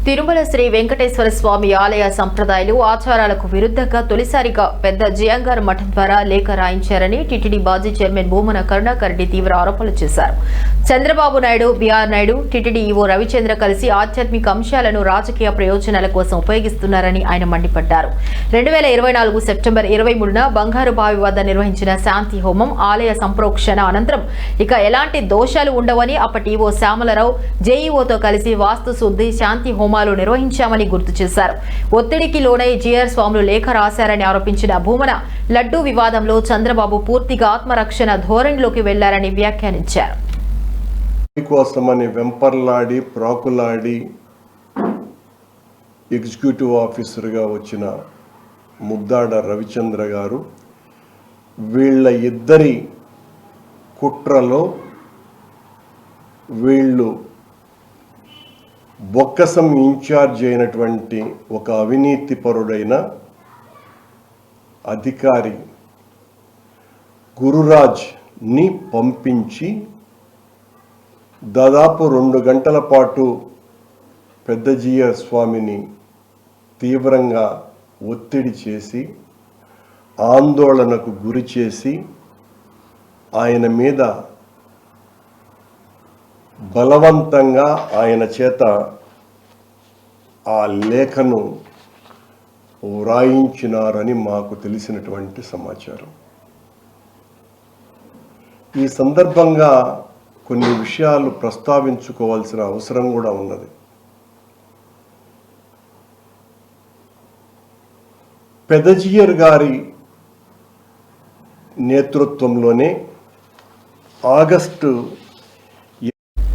తిరుమల శ్రీ వెంకటేశ్వర స్వామి ఆలయ సంప్రదాయాలు ఆచారాలకు విరుద్ధంగా తొలిసారిగా పెద్ద జియంగార్ మఠం ద్వారా లేఖ రాయించారని టీటీడీ మాజీ చైర్మన్ భూమన కరుణాకర్ రెడ్డి తీవ్ర ఆరోపణలు చేశారు. Chandrababu Naidu, BR Naidu, TTD EO Ravichandra కలిసి ఆధ్యాత్మిక అంశాలను రాజకీయ ప్రయోజనాల కోసం ఉపయోగిస్తున్నారని ఆయన మండిపడ్డారు. 2024 సెప్టెంబర్ 23న బంగారు బావి వద్ద నిర్వహించిన శాంతి హోమం ఆలయ సంప్రోక్షణ అనంతరం ఇక ఎలాంటి దోషాలు ఉండవని అప్పటి ఈవో శ్యామలరావు జేఈఓతో కలిసి వాస్తు శుద్ధి శాంతి హోమాలు నిర్వహించామని గుర్తు చేశారు. ఒత్తిడికి లోనై జీఆర్ స్వాములు లేఖ రాశారని ఆరోపించిన భూమన లడ్డూ వివాదంలో చంద్రబాబు పూర్తిగా ఆత్మరక్షణ ధోరణిలోకి వెళ్లారని వ్యాఖ్యానించారు. కోసమని వెంపర్లాడి ప్రాకులాడి ఎగ్జిక్యూటివ్ ఆఫీసర్గా వచ్చిన ముద్దాడ రవిచంద్ర గారు వీళ్ళ ఇద్దరి కుట్రలో వీళ్ళు బొక్కసం ఇన్ఛార్జ్ అయినటువంటి ఒక అవినీతిపరుడైన అధికారి గురురాజ్ని పంపించి దాదాపు 2 గంటల పాటు పెద్ద జీఆర్ స్వామిని తీవ్రంగా ఒత్తిడి చేసి ఆందోళనకు గురి చేసి ఆయన మీద బలవంతంగా ఆయన చేత ఆ లేఖను వ్రాయించినారని మాకు తెలిసినటువంటి సమాచారం. ఈ సందర్భంగా కొన్ని విషయాలు ప్రస్తావించుకోవాల్సిన అవసరం కూడా ఉన్నది. పెదజియర్ గారి నేతృత్వంలోనే ఆగస్టు